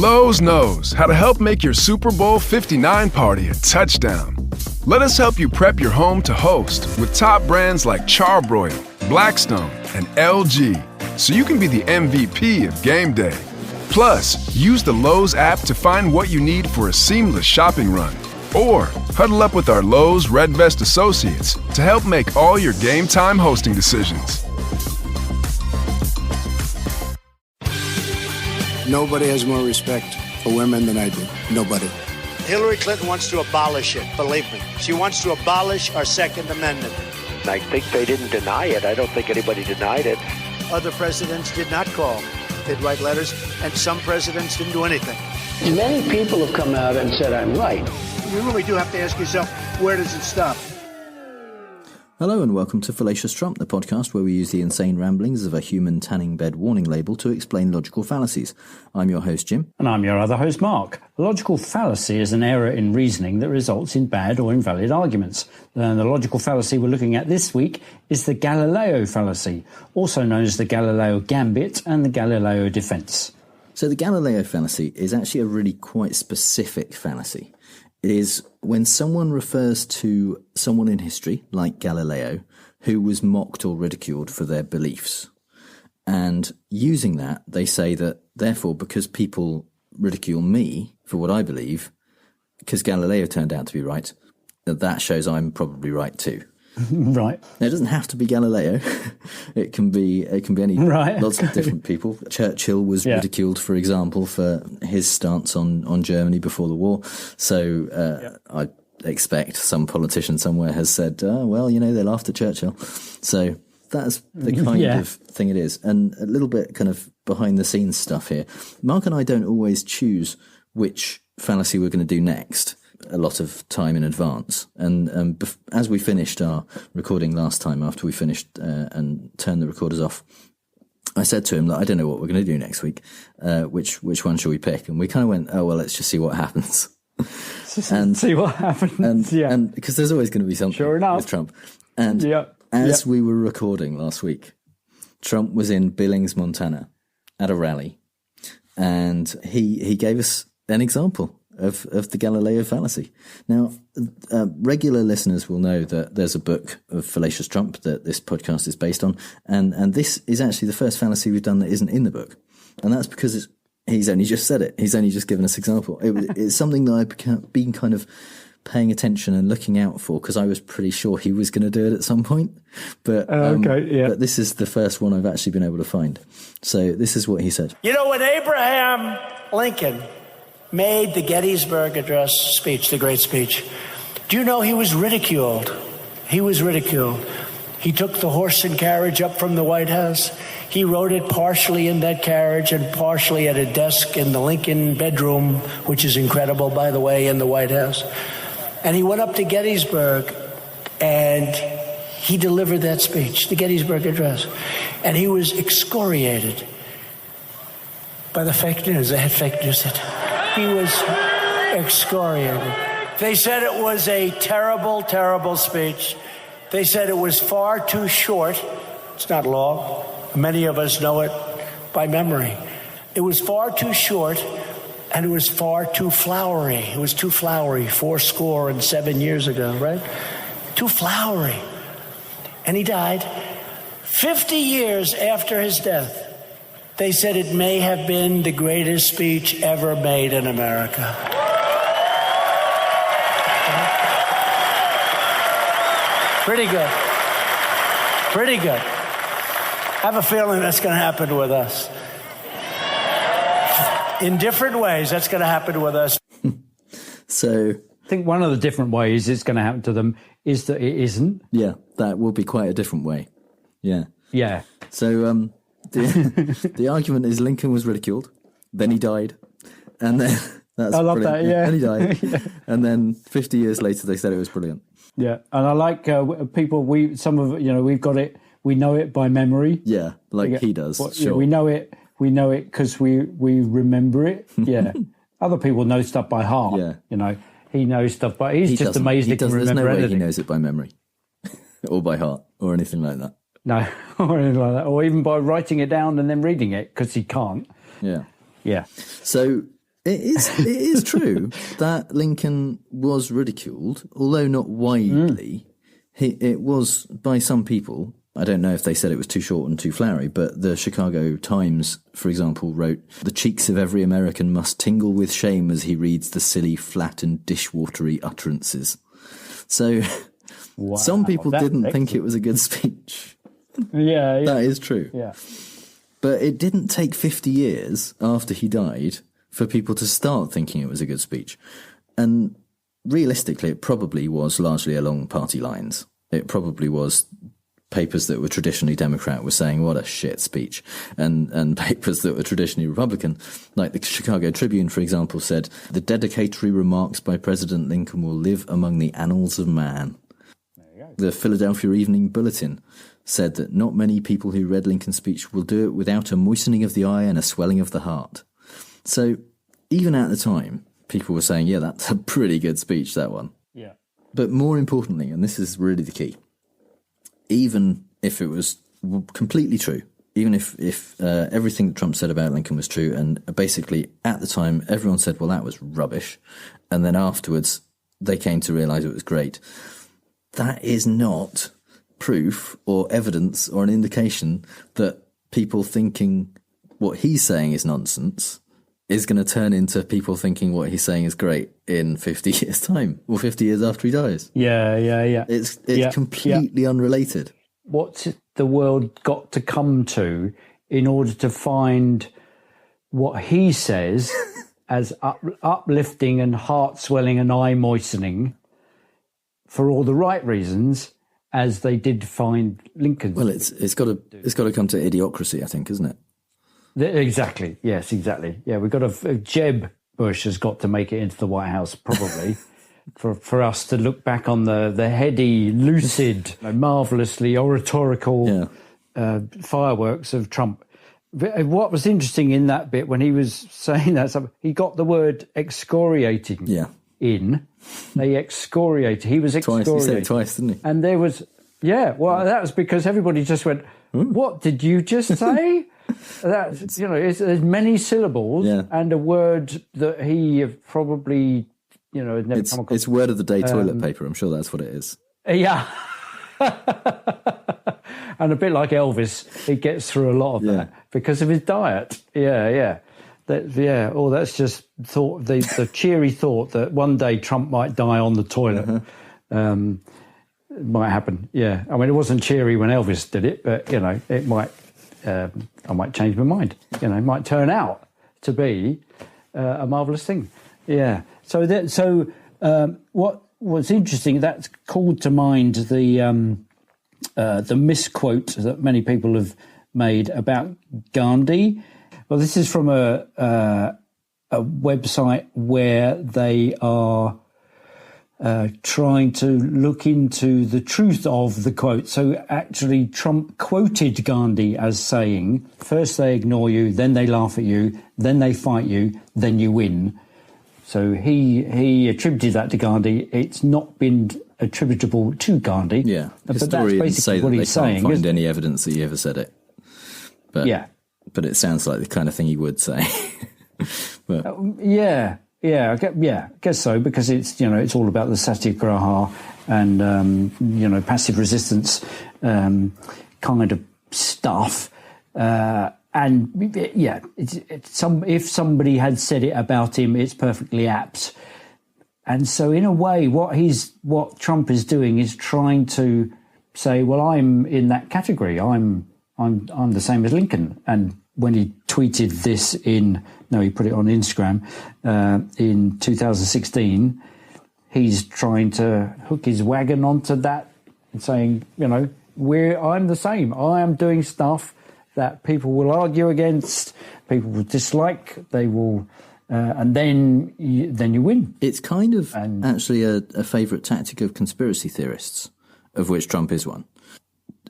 Lowe's knows how to help make your Super Bowl 59 party a touchdown. Let us help you prep your home to host with top brands like Charbroil, Blackstone, and LG, so you can be the MVP of game day. Plus, use the Lowe's app to find what you need for a seamless shopping run. Or huddle up with our Lowe's Red Vest associates to help make all your game time hosting decisions. Nobody has more respect for women than I do. Nobody. Hillary Clinton wants to abolish it, believe me. She wants to abolish our Second Amendment. I think they didn't deny it. I don't think anybody denied it. Other presidents did not call. They'd write letters, and some presidents didn't do anything. Many people have come out and said I'm right. You really do have to ask yourself, where does it stop? Hello and welcome to Fallacious Trump, the podcast where we use the insane ramblings of a human tanning bed warning label to explain logical fallacies. I'm your host, Jim. And I'm your other host, Mark. A logical fallacy is an error in reasoning that results in bad or invalid arguments. And the logical fallacy we're looking at this week is the Galileo Fallacy, also known as the Galileo Gambit and the Galileo Defense. So the Galileo Fallacy is actually a really quite specific fallacy. It is when someone refers to someone in history, like Galileo, who was mocked or ridiculed for their beliefs. And using that, they say that, therefore, because people ridicule me for what I believe, because Galileo turned out to be right, that shows I'm probably right too. Right. Now, it doesn't have to be Galileo. It can be any lots of different people. Churchill was ridiculed, for example, for his stance on Germany before the war. So I expect some politician somewhere has said, well, you know, they laughed at Churchill. So that's the kind of thing it is. And a little bit kind of behind the scenes stuff here. Mark and I don't always choose which fallacy we're going to do next a lot of time in advance. And as we finished our recording last time, after we finished and turned the recorders off, I said to him that I don't know what we're going to do next week. Which one shall we pick? And we kind of went, oh, well, let's just see what happens. And see what happens. And because there's always going to be something with Trump. And as we were recording last week, Trump was in Billings, Montana at a rally. And he gave us an example of the Galileo fallacy. Now, regular listeners will know that there's a book of Fallacious Trump that this podcast is based on, and this is actually the first fallacy we've done that isn't in the book, and that's because he's only just said it. He's only just given us example. It's something that I've been kind of paying attention and looking out for, because I was pretty sure he was going to do it at some point, but but this is the first one I've actually been able to find. So this is what he said. You know, when Abraham Lincoln made the Gettysburg Address speech, the great speech, do you know he was ridiculed? He was ridiculed. He took the horse and carriage up from the White House. He wrote it partially in that carriage and partially at a desk in the Lincoln bedroom, which is incredible, by the way, in the White House. And he went up to Gettysburg and he delivered that speech, the Gettysburg Address. And he was excoriated by the fake news. They had fake news. He was excoriated. They said it was a terrible, terrible speech. They said it was far too short. It's not long. Many of us know it by memory. It was far too short, and it was far too flowery. It was too flowery 77 years ago, right? Too flowery. And he died 50 years after his death. They said it may have been the greatest speech ever made in America. Pretty good. Pretty good. I have a feeling that's going to happen with us. In different ways, that's going to happen with us. So I think one of the different ways it's going to happen to them is that it isn't. Yeah, that will be quite a different way. Yeah. Yeah. So the argument is Lincoln was ridiculed, then he died, and then that's I love brilliant. that. Yeah, and he died, yeah. And then 50 years later they said it was brilliant. Yeah, and I like people. We've got it. We know it by memory. Yeah, like he does. Sure. We know it. We know it because we remember it. Yeah. Other people know stuff by heart. Yeah. You know, he knows stuff, but he's just amazed he can remember There's no way anything. he knows it by memory or by heart or anything like that. No, or anything like that, or even by writing it down and then reading it, because he can't. Yeah. Yeah. So It is true that Lincoln was ridiculed, although not widely. It was by some people. I don't know if they said it was too short and too flowery, but the Chicago Times, for example, wrote, "The cheeks of every American must tingle with shame as he reads the silly, flat and dishwatery utterances." So some people didn't think it was a good speech. Yeah. That is true. Yeah. But it didn't take 50 years after he died for people to start thinking it was a good speech. And realistically, it probably was largely along party lines. It probably was papers that were traditionally Democrat were saying, what a shit speech. And papers that were traditionally Republican, like the Chicago Tribune, for example, said, "The dedicatory remarks by President Lincoln will live among the annals of man." The Philadelphia Evening Bulletin said that not many people who read Lincoln's speech will do it without a moistening of the eye and a swelling of the heart. So even at the time, people were saying, yeah, that's a pretty good speech, that one. Yeah. But more importantly, and this is really the key, even if it was completely true, even if everything that Trump said about Lincoln was true, and basically at the time everyone said, well, that was rubbish, and then afterwards they came to realise it was great, that is not proof or evidence or an indication that people thinking what he's saying is nonsense is going to turn into people thinking what he's saying is great in 50 years' time or 50 years after he dies. Yeah. It's completely unrelated. What's the world got to come to in order to find what he says as uplifting and heart-swelling and eye-moistening for all the right reasons as they did find Lincoln? Well, it's got to come to idiocracy, I think, isn't it? Exactly. Yes, exactly. Yeah, we've got Jeb Bush has got to make it into the White House, probably, for us to look back on the heady, lucid, marvellously oratorical fireworks of Trump. What was interesting in that bit when he was saying that, he got the word excoriating in. They excoriated. He was excoriated. He said it twice, didn't he? And there was, that was because everybody just went, what did you just say? That's, there's many syllables and a word that he probably, had never come across. It's word of the day toilet paper. I'm sure that's what it is. Yeah. And a bit like Elvis, he gets through a lot of that because of his diet. Yeah. That's just thought, the cheery thought that one day Trump might die on the toilet. Might happen. Yeah. I mean, it wasn't cheery when Elvis did it, but, it might... I might change my mind. It might turn out to be a marvellous thing. Yeah. So what's interesting, that's called to mind the misquote that many people have made about Gandhi. Well, this is from a website where they are trying to look into the truth of the quote. So actually Trump quoted Gandhi as saying, first they ignore you, then they laugh at you, then they fight you, then you win. So he attributed that to Gandhi. It's not been attributable to Gandhi. Yeah. But that's basically what he's saying. Can't find any evidence that he ever said it. But, but it sounds like the kind of thing he would say. But, I guess so, because it's it's all about the satyagraha and passive resistance kind of stuff. If somebody had said it about him, it's perfectly apt. And so, in a way, what Trump is doing is trying to say, well, I'm in that category. I'm the same as Lincoln. And when he tweeted this he put it on Instagram in 2016, he's trying to hook his wagon onto that and saying, I'm the same. I am doing stuff that people will argue against, people will dislike, they will, and then you win. It's kind of actually a favourite tactic of conspiracy theorists, of which Trump is one,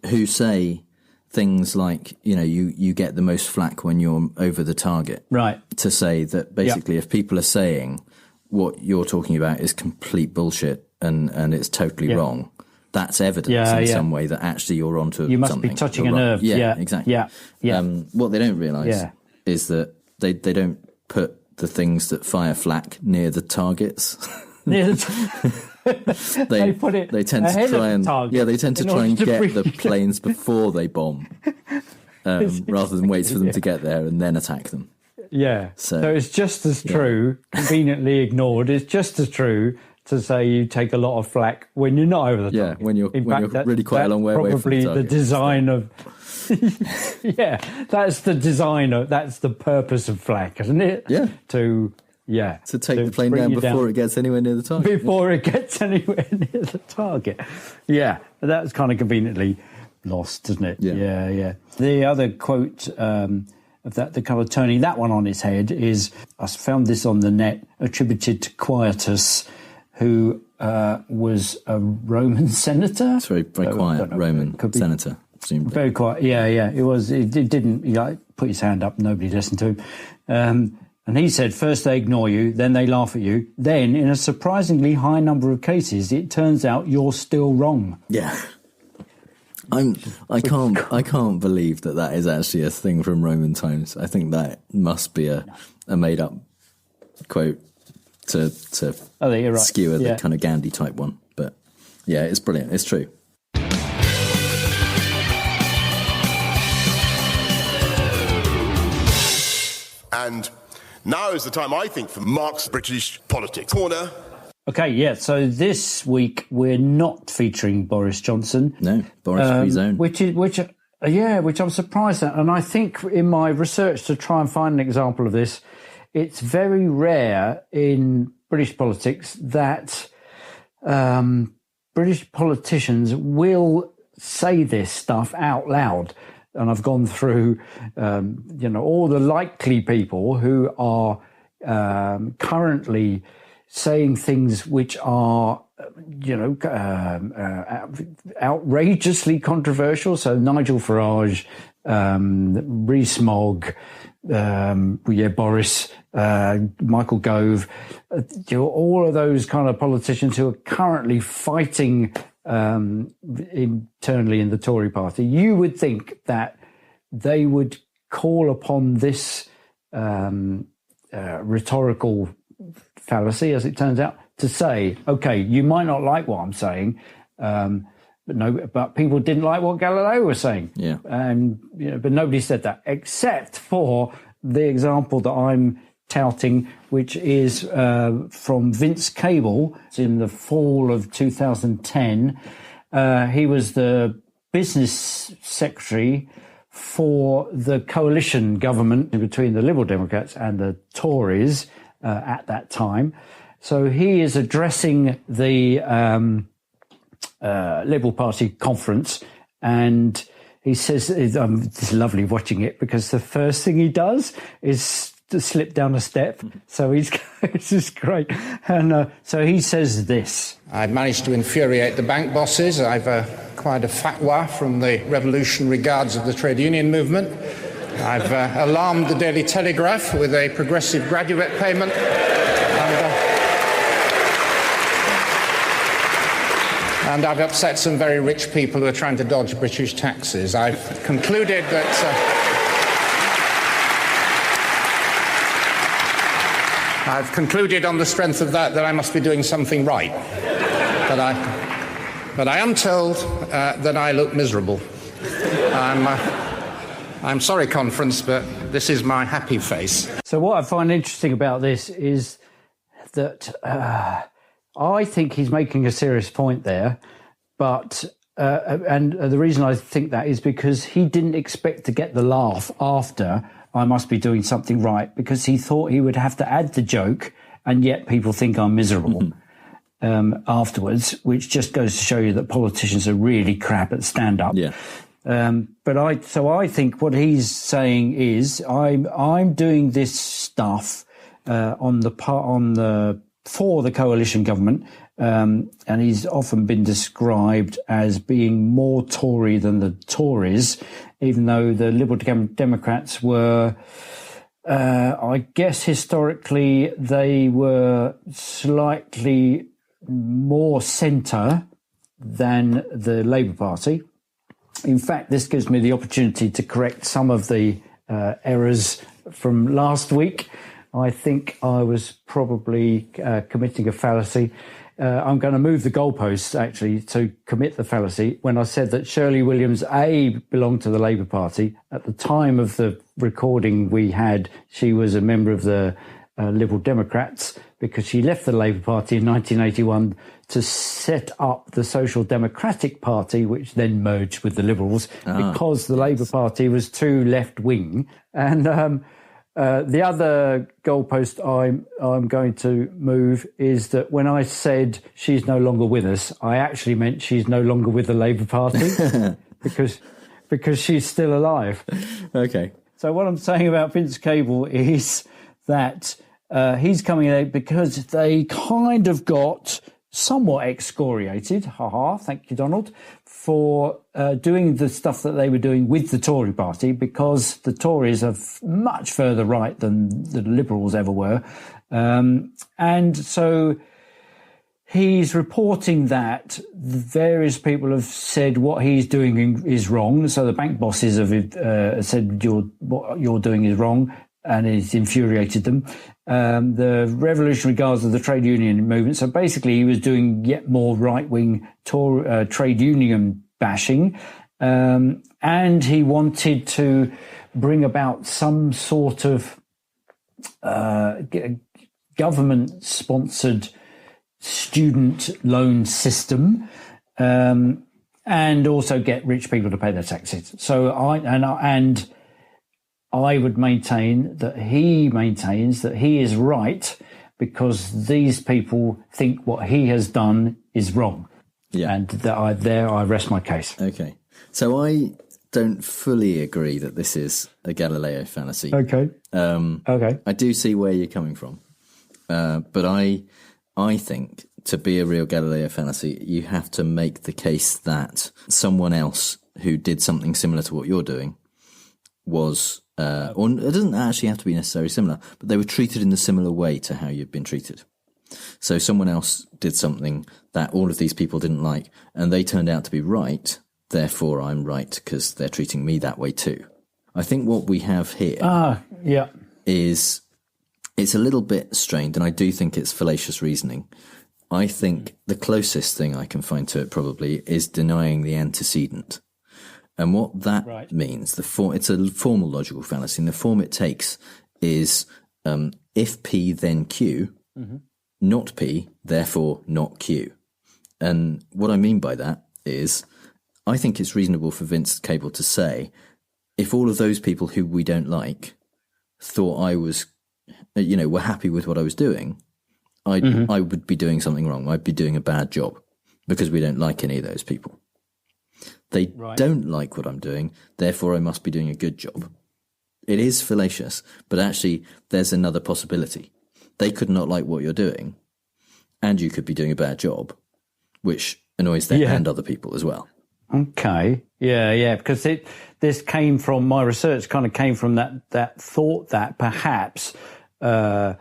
who say things like, you get the most flack when you're over the target. Right. To say that basically if people are saying what you're talking about is complete bullshit and it's totally wrong, that's evidence in some way that actually you're onto something. You must be touching a nerve. Yeah, exactly. Yeah. What they don't realise is that they don't put the things that fire flak near the targets. Near the they put it. They tend to try and they tend to try and get the planes before they bomb, rather than wait for them to get there and then attack them. Yeah. So it's just as true, conveniently ignored. It's just as true to say you take a lot of flak when you're not over the target. Yeah, when you're really quite a long way away from the target. Probably the design of. That's the design of. That's the purpose of flak, isn't it? Yeah. To take the plane down before it gets anywhere near the target. Before it gets anywhere near the target. Yeah, that's kind of conveniently lost, isn't it? Yeah. The other quote of that, the kind of turning that one on its head, is, I found this on the net, attributed to Quietus, who was a Roman senator. It's very quiet Roman senator. Very quiet. Yeah. It was. It didn't put his hand up. Nobody listened to him. And he said, first they ignore you, then they laugh at you. Then, in a surprisingly high number of cases, it turns out you're still wrong. Yeah. I can't believe that is actually a thing from Roman times. I think that must be a made up quote to skewer the kind of Gandhi type one. But yeah, it's brilliant. It's true. And now is the time, I think, for Mark's British Politics Corner. Okay, yeah, so this week we're not featuring Boris Johnson. No, Boris-free zone. Which I'm surprised at. And I think in my research to try and find an example of this, it's very rare in British politics that British politicians will say this stuff out loud. And I've gone through, all the likely people who are currently saying things which are, outrageously controversial. So Nigel Farage, Rees-Mogg, Boris, Michael Gove, all of those kind of politicians who are currently fighting internally in the Tory party. You would think that they would call upon this rhetorical fallacy, as it turns out, to say, okay, you might not like what I'm saying, but people didn't like what Galileo was saying. Yeah. But nobody said that, except for the example that I'm touting, which is from Vince Cable. It's in the fall of 2010. He was the business secretary for the coalition government between the Liberal Democrats and the Tories at that time. So he is addressing the Liberal Party conference, and he says, it's lovely watching it, because the first thing he does is to slip down a step. So it's just great. And so he says this. I've managed to infuriate the bank bosses. I've acquired a fatwa from the Revolutionary Guards of the trade union movement. I've alarmed the Daily Telegraph with a progressive graduate payment. And I've upset some very rich people who are trying to dodge British taxes. I've concluded that... I've concluded on the strength of that I must be doing something right. But I am told that I look miserable. I'm sorry, conference, but this is my happy face. So what I find interesting about this is that I think he's making a serious point there, but and the reason I think that is because he didn't expect to get the laugh after I must be doing something right, because he thought he would have to add the joke, and yet people think I'm miserable afterwards, which just goes to show you that politicians are really crap at stand-up. Yeah. But I think what he's saying is I'm doing this stuff for the coalition government, and he's often been described as being more Tory than the Tories, even though the Liberal Democrats were, I guess historically, they were slightly more centre than the Labour Party. In fact, this gives me the opportunity to correct some of the errors from last week. I think I was probably committing a fallacy. I'm going to move the goalposts, actually, to commit the fallacy when I said that Shirley Williams, belonged to the Labour Party. At the time of the recording we had, she was a member of the Liberal Democrats, because she left the Labour Party in 1981 to set up the Social Democratic Party, which then merged with the Liberals, because the Labour Party was too left-wing. And the other goalpost I'm going to move is that when I said she's no longer with us, I actually meant she's no longer with the Labour Party because she's still alive. Okay. So what I'm saying about Vince Cable is that he's coming out because they kind of got somewhat excoriated, thank you, Donald, for doing the stuff that they were doing with the Tory party, because the Tories are much further right than the Liberals ever were. And so he's reporting that various people have said what he's doing is wrong. So the bank bosses have said what you're doing is wrong, and it's infuriated them. The Revolutionary Guards of the trade union movement. So basically, he was doing yet more right-wing trade union bashing, and he wanted to bring about some sort of government-sponsored student loan system, and also get rich people to pay their taxes. So I would maintain that he maintains that he is right, because these people think what he has done is wrong. Yeah. And I rest my case. Okay. So I don't fully agree that this is a Galileo fallacy. Okay. Okay. I do see where you're coming from. But I think to be a real Galileo fallacy, you have to make the case that someone else who did something similar to what you're doing was... or it doesn't actually have to be necessarily similar, but they were treated in a similar way to how you've been treated. So someone else did something that all of these people didn't like, and they turned out to be right, therefore I'm right because they're treating me that way too. I think what we have here is it's a little bit strained, and I do think it's fallacious reasoning. I think the closest thing I can find to it probably is denying the antecedent. And what that means, it's a formal logical fallacy, and the form it takes is if P then Q, not P, therefore not Q. And what I mean by that is I think it's reasonable for Vince Cable to say, if all of those people who we don't like thought I was, were happy with what I was doing, I would be doing something wrong. I'd be doing a bad job because we don't like any of those people. They don't like what I'm doing, therefore I must be doing a good job. It is fallacious, but actually there's another possibility. They could not like what you're doing, and you could be doing a bad job, which annoys them and other people as well. Okay. Yeah, because this came from, my research kind of came from that thought that perhaps, so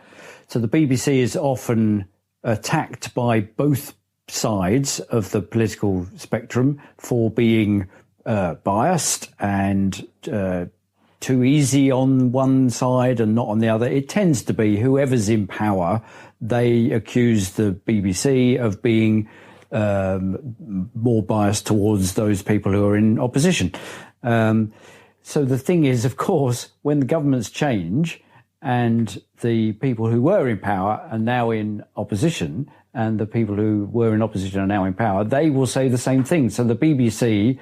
the BBC is often attacked by both sides of the political spectrum for being biased and too easy on one side and not on the other. It tends to be whoever's in power, they accuse the BBC of being more biased towards those people who are in opposition. So the thing is, of course, when the governments change and the people who were in power are now in opposition, and the people who were in opposition are now in power, they will say the same thing. So the BBC,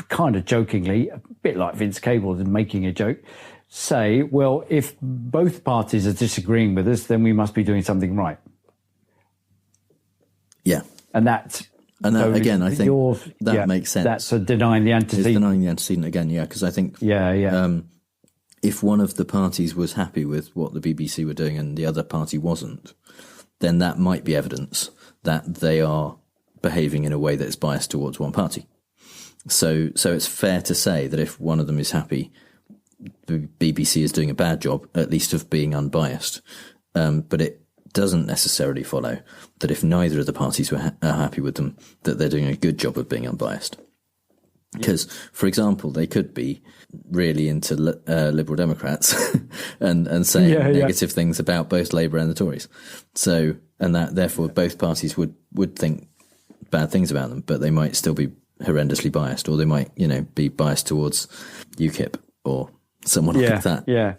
kind of jokingly, a bit like Vince Cable making a joke, say, well, if both parties are disagreeing with us, then we must be doing something right. Yeah. And that again, I think that makes sense. That's denying the antecedent. It's denying the antecedent again, because I think if one of the parties was happy with what the BBC were doing and the other party wasn't, then that might be evidence that they are behaving in a way that is biased towards one party. So it's fair to say that if one of them is happy, the BBC is doing a bad job, at least of being unbiased. But it doesn't necessarily follow that if neither of the parties are happy with them, that they're doing a good job of being unbiased. Because, for example, they could be really into Liberal Democrats and saying negative things about both Labour and the Tories. So, and that therefore both parties would think bad things about them, but they might still be horrendously biased, or they might, be biased towards UKIP or someone like that. Yeah.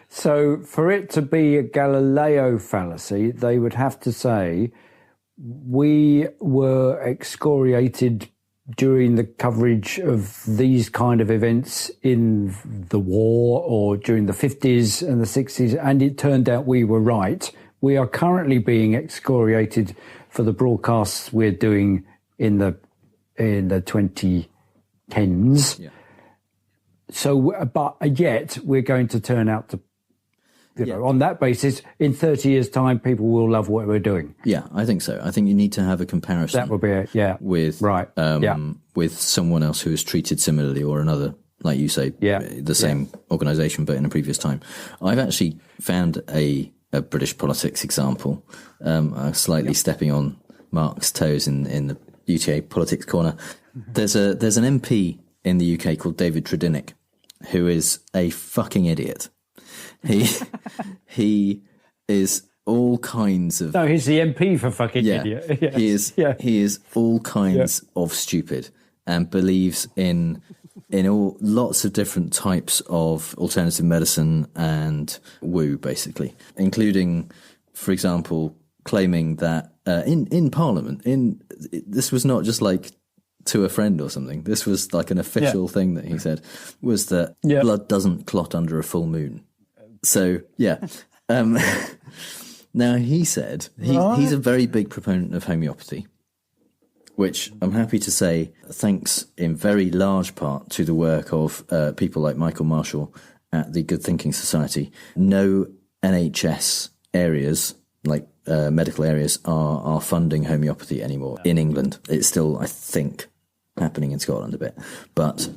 So for it to be a Galileo fallacy, they would have to say we were excoriated during the coverage of these kind of events in the war or during the 50s and the 60s, and it turned out we were right. We are currently being excoriated for the broadcasts we're doing in the 2010s. Yeah. So, but yet we're going to turn out to, on that basis, in 30 years' time, people will love what we're doing. Yeah, I think so. I think you need to have a comparison. That would be it, with with someone else who is treated similarly, or another, like you say, the same organisation, but in a previous time. I've actually found a British politics example, slightly stepping on Mark's toes in the UTA politics corner. There's an MP in the UK called David Treddinick, who is a fucking idiot. He is all kinds of... No, he's the MP for fucking idiot. Yes. He is all kinds of stupid, and believes in lots of different types of alternative medicine and woo, basically, including, for example, claiming that in Parliament, this was not just like to a friend or something. This was like an official thing that he said, was that blood doesn't clot under a full moon. So, now he said he's a very big proponent of homeopathy, which I'm happy to say thanks in very large part to the work of people like Michael Marshall at the Good Thinking Society. No NHS areas, like medical areas, are funding homeopathy anymore in England. It's still, I think, happening in Scotland a bit. But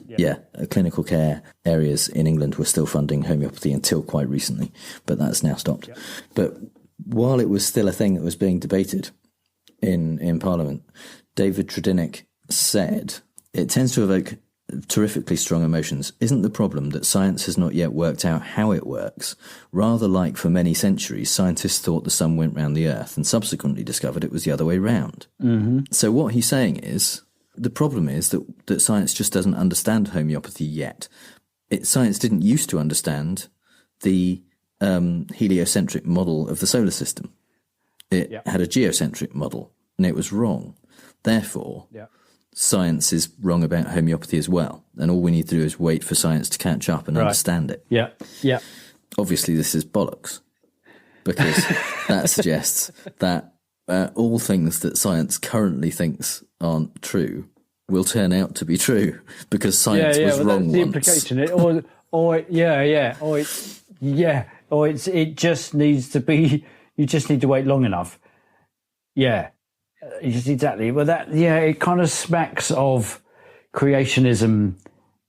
clinical care areas in England were still funding homeopathy until quite recently, but that's now stopped. Yeah. But while it was still a thing that was being debated in Parliament, David Treddinick said, it tends to evoke terrifically strong emotions. Isn't the problem that science has not yet worked out how it works? Rather like for many centuries, scientists thought the sun went round the earth and subsequently discovered it was the other way round. Mm-hmm. So what he's saying is, the problem is that science just doesn't understand homeopathy yet. Science didn't used to understand the heliocentric model of the solar system. It had a geocentric model, and it was wrong. Therefore, science is wrong about homeopathy as well, and all we need to do is wait for science to catch up and understand it. Yeah. Obviously, this is bollocks, because that suggests that all things that science currently thinks aren't true will turn out to be true, because science was wrong that's the once. implication. It just needs to be. You just need to wait long enough. Yeah, exactly. Well, it kind of smacks of creationism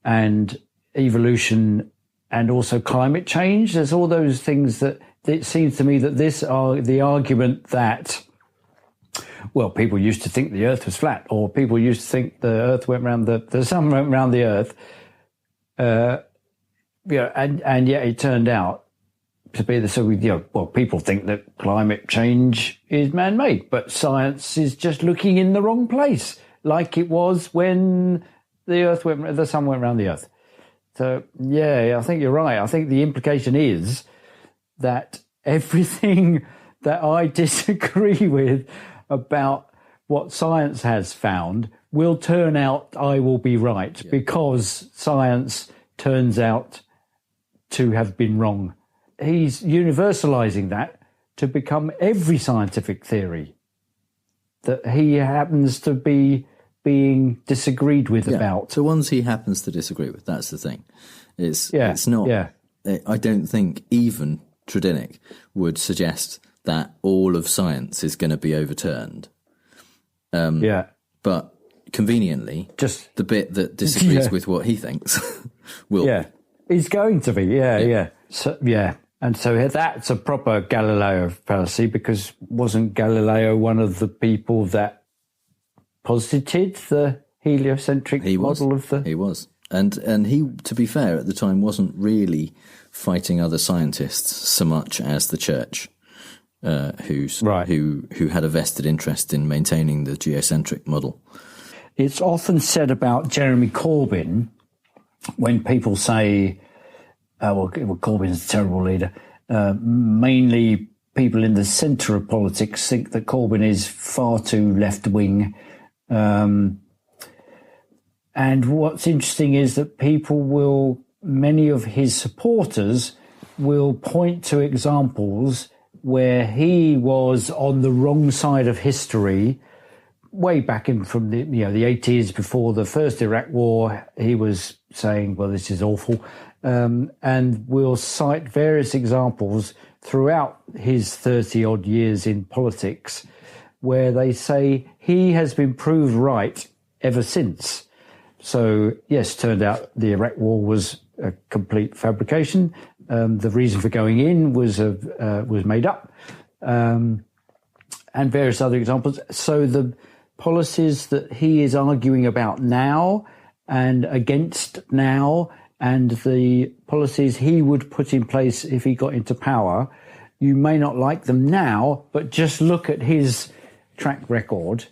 and evolution, and also climate change. There's all those things that it seems to me that this are the argument that, well, people used to think the Earth was flat, or people used to think the Earth went round the sun went round the Earth. And yet it turned out to be people think that climate change is man-made, but science is just looking in the wrong place, like it was when the sun went round the Earth. So I think you're right. I think the implication is that everything that I disagree with about what science has found will turn out I will be right, because science turns out to have been wrong. He's universalizing that to become every scientific theory that he happens to be being disagreed with about. The ones he happens to disagree with, that's the thing. It's not... Yeah. I don't think even Treddinick would suggest that all of science is going to be overturned. But conveniently, just the bit that disagrees with what he thinks will. Yeah, he's going to be. So, and so that's a proper Galileo fallacy, because wasn't Galileo one of the people that posited the heliocentric model of the... He was. And he, to be fair, at the time wasn't really fighting other scientists so much as the church, who had a vested interest in maintaining the geocentric model. It's often said about Jeremy Corbyn, when people say, Corbyn's a terrible leader, mainly people in the centre of politics think that Corbyn is far too left-wing. And what's interesting is that many of his supporters will point to examples where he was on the wrong side of history, way back from the 80s, before the first Iraq War. He was saying, well, this is awful, and will cite various examples throughout his 30-odd years in politics where they say he has been proved right ever since. So, yes, turned out the Iraq War was a complete fabrication. The reason for going in was made up, and various other examples. So the policies that he is arguing about now and against now, and the policies he would put in place if he got into power, you may not like them now, but just look at his track record.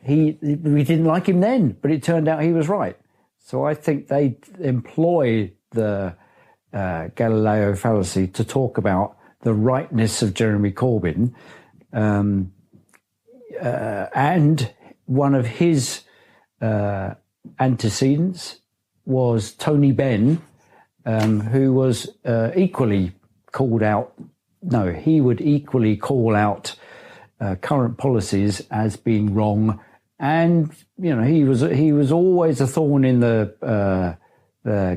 We didn't like him then, but it turned out he was right. So I think they employ the Galileo fallacy to talk about the rightness of Jeremy Corbyn. And one of his antecedents was Tony Benn, who was equally called out. No, he would equally call out current policies as being wrong. And, he was always a thorn in the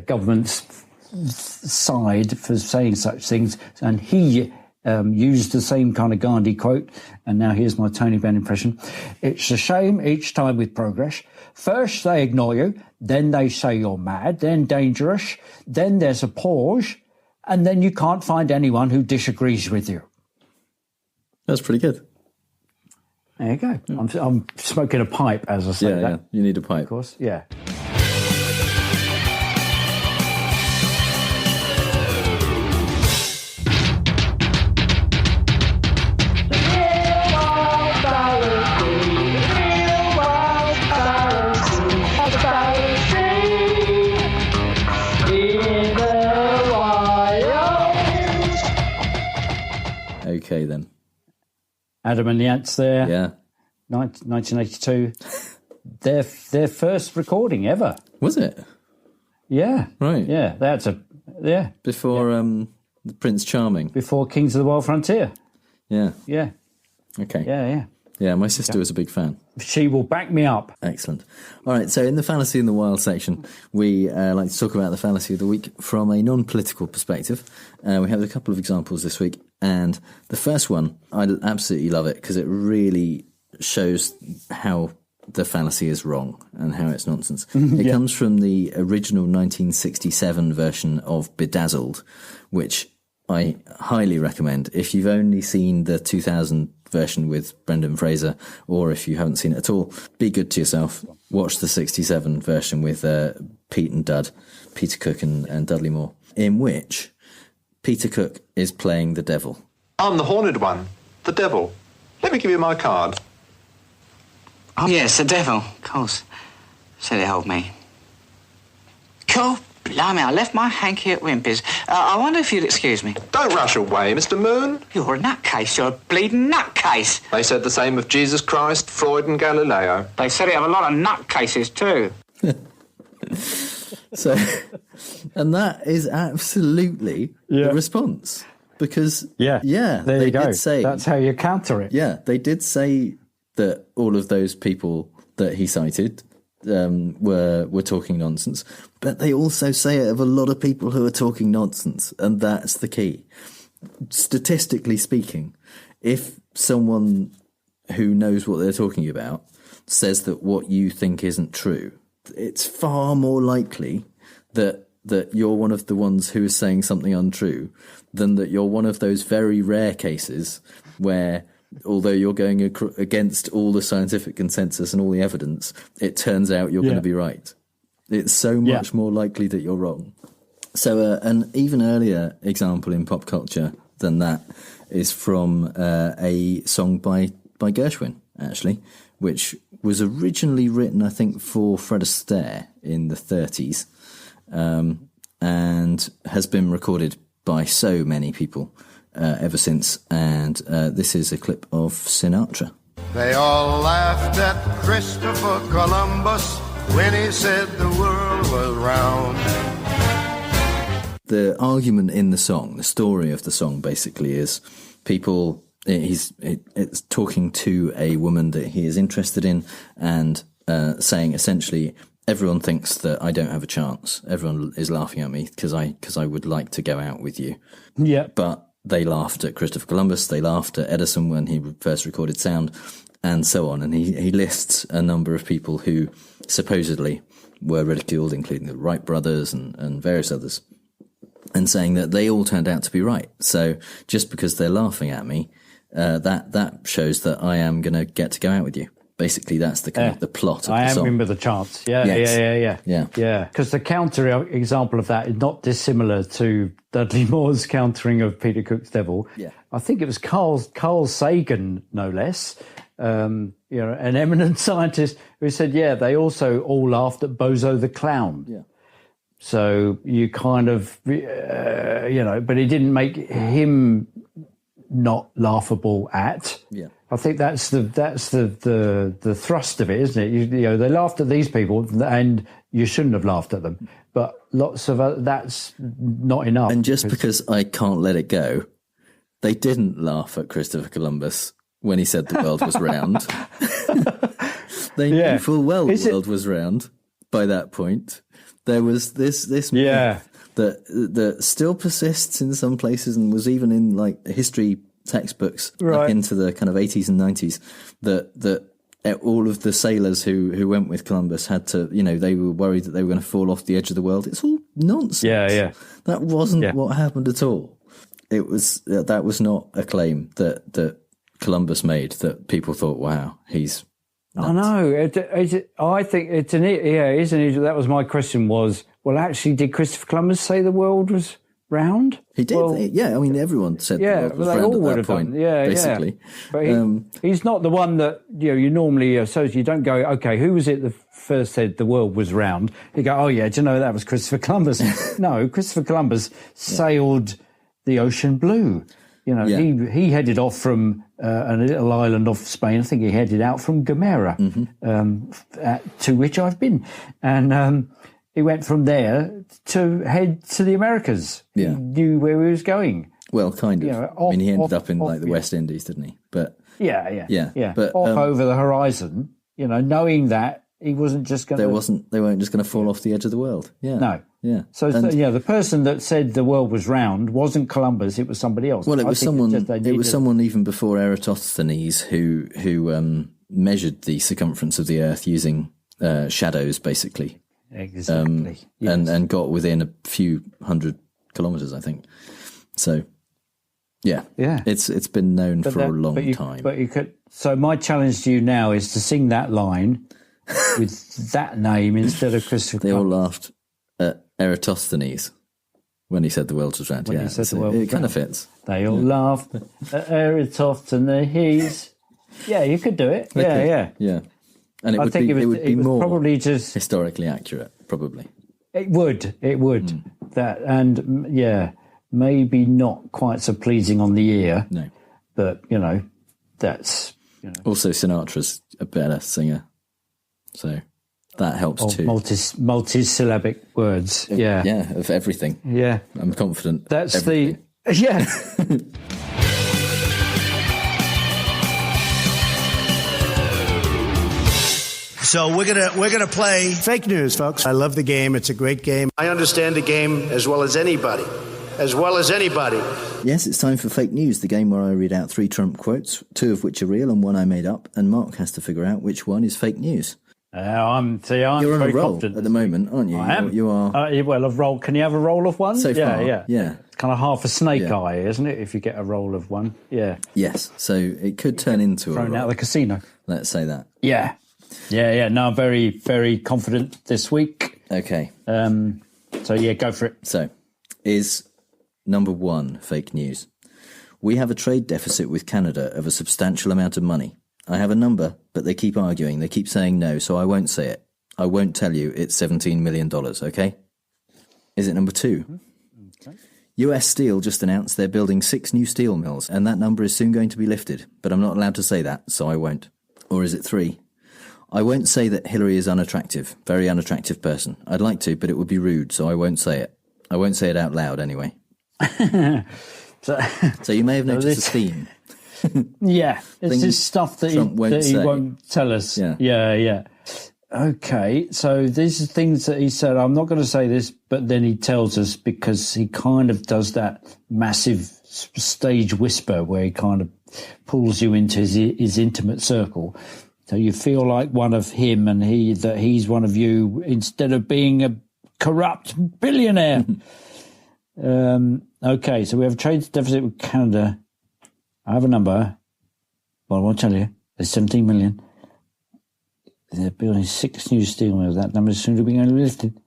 government's side for saying such things. And he used the same kind of Gandhi quote. And now here's my Tony Benn impression. It's a shame each time with progress. First they ignore you, then they say you're mad, then dangerous, then there's a pause, and then you can't find anyone who disagrees with you. That's pretty good. There you go. Yeah. I'm smoking a pipe as I say that. Yeah, you need a pipe. Of course, yeah. Okay, then. Adam and the Ants there. Yeah. 1982. Their first recording ever. Was it? Yeah. Right. Yeah. Before Prince Charming. Before Kings of the Wild Frontier. Yeah. Yeah. Okay. Yeah. Yeah, my sister was a big fan. She will back me up. Excellent. All right, so in the Fallacy in the Wild section, we like to talk about the fallacy of the week from a non-political perspective. We have a couple of examples this week, and the first one, I absolutely love it because it really shows how the fallacy is wrong and how it's nonsense. It comes from the original 1967 version of Bedazzled, which I highly recommend. If you've only seen the 2000 version with Brendan Fraser, or if you haven't seen it at all, be good to yourself. Watch the 67 version with Pete and Dud, Peter Cook and Dudley Moore, in which Peter Cook is playing the devil. I'm the haunted one, the devil. Let me give you my card. Oh, yes, the devil, of course. Said it helped me. Cool. Blimey, I left my hanky at Wimpy's. I wonder if you'd excuse me. Don't rush away, Mr. Moon. You're a nutcase. You're a bleeding nutcase. They said the same of Jesus Christ, Freud and Galileo. They said it of a lot of nutcases too. So, and that is absolutely the response. Because, there you go. Did say, that's how you counter it. Yeah, they did say that all of those people that he cited were talking nonsense, but they also say it of a lot of people who are talking nonsense, and that's the key. Statistically speaking, if someone who knows what they're talking about says that what you think isn't true, it's far more likely that you're one of the ones who is saying something untrue than that you're one of those very rare cases where although you're going against all the scientific consensus and all the evidence, it turns out you're going to be right. It's so much more likely that you're wrong. So an even earlier example in pop culture than that is from a song by Gershwin, actually, which was originally written, I think, for Fred Astaire in the 30s, and has been recorded by so many people ever since. And this is a clip of Sinatra. They all laughed at Christopher Columbus when he said the world was round. The argument in the song, the story of the song, basically is people. It's talking to a woman that he is interested in, and saying essentially, everyone thinks that I don't have a chance. Everyone is laughing at me because I would like to go out with you. Yeah, but they laughed at Christopher Columbus. They laughed at Edison when he first recorded sound, and so on. And he lists a number of people who supposedly were ridiculed, including the Wright brothers and various others, and saying that they all turned out to be right. So just because they're laughing at me, that shows that I am going to get to go out with you. Basically, that's the kind of the plot of the song. I am with the chance. Yeah. Because the counter example of that is not dissimilar to Dudley Moore's countering of Peter Cook's Devil. Yeah. I think it was Carl Sagan, no less, an eminent scientist who said, they also all laughed at Bozo the Clown. Yeah. So you kind of, but it didn't make him not laughable at. Yeah. I think that's the thrust of it, isn't it? They laughed at these people, and you shouldn't have laughed at them. But lots of that's not enough. And just because I can't let it go, they didn't laugh at Christopher Columbus when he said the world was round. They knew full well the world was round by that point. There was this myth that still persists in some places and was even in like history textbooks back into the kind of 80s and 90s that all of the sailors who went with Columbus had to, they were worried that they were going to fall off the edge of the world. It's all nonsense. Yeah. That wasn't what happened at all. It was that was not a claim that Columbus made that people thought, wow, he's nuts. I know. I think it's isn't it? That was my question was, well, actually, did Christopher Columbus say the world was round? He did. Well, I mean, everyone said the world was round at that point. Basically. But he's not the one that you normally associate. You don't go, okay, who was it that first said the world was round? You go, oh yeah, do you know that was Christopher Columbus? No, Christopher Columbus sailed the ocean blue. He headed off from a little island off Spain. I think he headed out from Gomera, to which I've been, and he went from there to head to the Americas. Yeah. He knew where he was going. Well, kind of. He ended up in the West Indies, didn't he? But yeah. But off over the horizon, knowing that he wasn't just going to. They weren't just going to fall off the edge of the world. Yeah. No. Yeah. So the person that said the world was round wasn't Columbus; it was somebody else. Well, it was someone. It was someone even before Eratosthenes who measured the circumference of the Earth using shadows, basically. Exactly. And got within a few hundred kilometers, I think. So, yeah. It's been known for a long time. But you could. So my challenge to you now is to sing that line with that name instead of Christopher. They all laughed at Eratosthenes when he said the world was round. It kind of fits. They all laughed at Eratosthenes. Yeah, you could do it. Yeah. And it would be more probably just historically accurate, probably. It would. That, and maybe not quite so pleasing on the ear. No. But, that's... Also, Sinatra's a better singer. So that helps too. Multisyllabic words, Yeah, of everything. Yeah. I'm confident. That's everything. So we're gonna play Fake news, folks. I love the game. It's a great game. I understand the game as well as anybody. Yes, it's time for Fake News, the game where I read out 3 Trump quotes, 2 of which are real and 1 I made up, and Mark has to figure out which one is fake news. I'm You're on very a roll confident at the moment, aren't you? I am. You are. Well, a roll. Can you have a roll of one? So far, yeah. kind of half a snake eye, isn't it? If you get a roll of one, yeah. Yes, so it could turn into thrown out of the casino. Let's say that. Yeah. No, I'm very, very confident this week. Okay. So yeah, go for it. So, is number 1 fake news? We have a trade deficit with Canada of a substantial amount of money. I have a number, but they keep arguing. They keep saying no, so I won't say it. I won't tell you it's $17 million, okay? Is it number 2? Okay. US Steel just announced they're building 6 new steel mills, and that number is soon going to be lifted, but I'm not allowed to say that, so I won't. Or is it 3? I won't say that Hillary is unattractive, very unattractive person. I'd like to, but it would be rude, so I won't say it. I won't say it out loud anyway. So you may have noticed a theme. Yeah, this is stuff that he won't tell us. Yeah. Okay, so these are things that he said, I'm not going to say this, but then he tells us because he kind of does that massive stage whisper where he kind of pulls you into his intimate circle. So you feel like one of him and that he's one of you instead of being a corrupt billionaire. Okay, so we have a trade deficit with Canada. I have a number. Well, I won't tell you. There's 17 million. They're building 6 new steel mills. That number is soon to be lifted.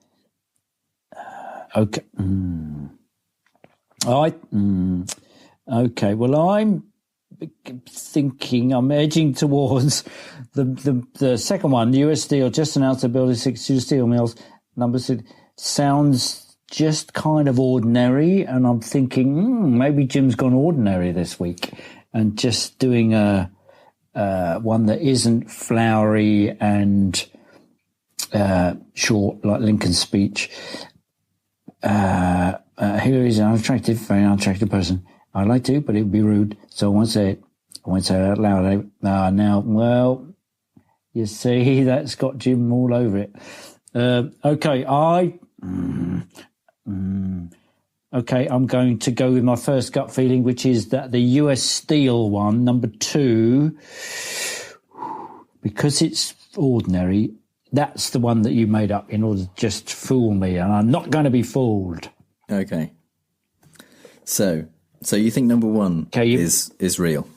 Okay. All right. Okay. Well, I'm thinking, I'm edging towards the second one. US Steel just announced they're building 6 new steel mills. Number 6 sounds just kind of ordinary, and I'm thinking maybe Jim's gone ordinary this week and just doing one that isn't flowery and short like Lincoln's speech. Here is an very unattractive person. I'd like to, but it would be rude, so I won't say it. I won't say it out loud. Now, well, you see, that's got Jim all over it. Okay, okay, I'm going to go with my first gut feeling, which is that the US Steel one, number 2, because it's ordinary, that's the one that you made up in order to just fool me, and I'm not going to be fooled. Okay. So you think number 1 is real?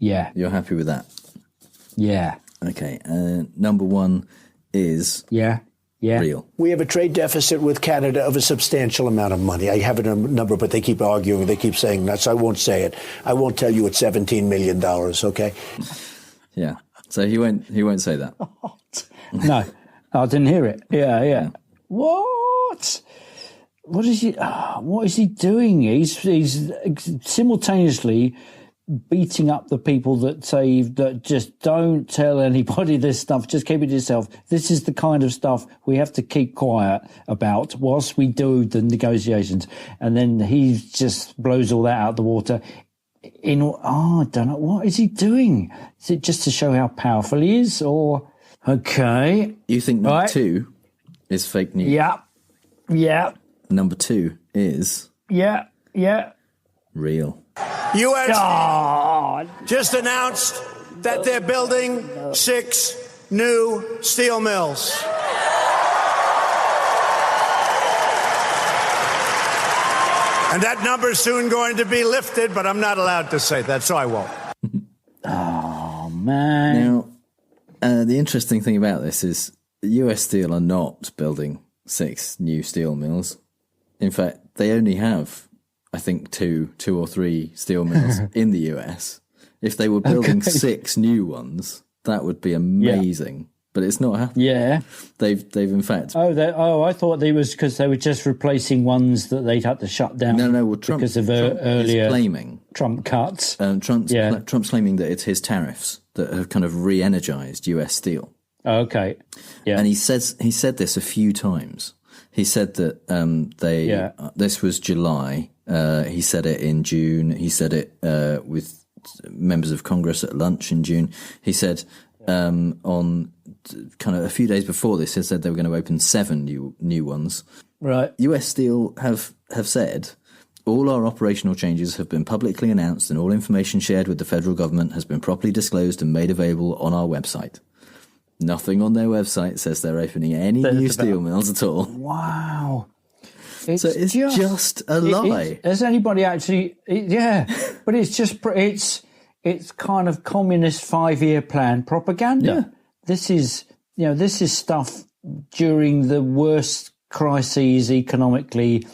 Yeah. You're happy with that? Yeah. Okay. Number 1 is... Yeah. Real. We have a trade deficit with Canada of a substantial amount of money. I have a number, but they keep arguing. They keep saying that, so I won't say it. I won't tell you it's $17 million, okay? Yeah. So he won't say that. No, I didn't hear it. Yeah. What? What is he doing? He's simultaneously beating up the people that say that just don't tell anybody this stuff, just keep it to yourself. This is the kind of stuff we have to keep quiet about whilst we do the negotiations. And then he just blows all that out of the water. I don't know, what is he doing? Is it just to show how powerful he is, or... Okay. You think number 2 is fake news? Yeah. Number 2 is... Yeah. Real. U.S. just announced that they're building 6 new steel mills. And that number's soon going to be lifted, but I'm not allowed to say that, so I won't. Oh, man. Now, the interesting thing about this is US Steel are not building 6 new steel mills. In fact, they only have... I think two or 3 steel mills in the US. If they were building 6 new ones, that would be amazing. Yeah. But it's not happening. Yeah, they've in fact. I thought they was because they were just replacing ones that they'd had to shut down. No. Well, Trump, because of earlier claiming Trump cuts. Trump's claiming that it's his tariffs that have kind of re-energized US Steel. Okay. Yeah, and he said this a few times. He said that this was July. He said it in June. He said it with members of Congress at lunch in June. He said on kind of a few days before this, he said they were going to open 7 new ones. Right. US Steel have said all our operational changes have been publicly announced and all information shared with the federal government has been properly disclosed and made available on our website. Nothing on their website says they're opening any new steel mills at all. Wow. So it's just a lie. Has anybody actually? But it's just it's kind of communist 5-year plan propaganda. Yeah. This is stuff during the worst crises economically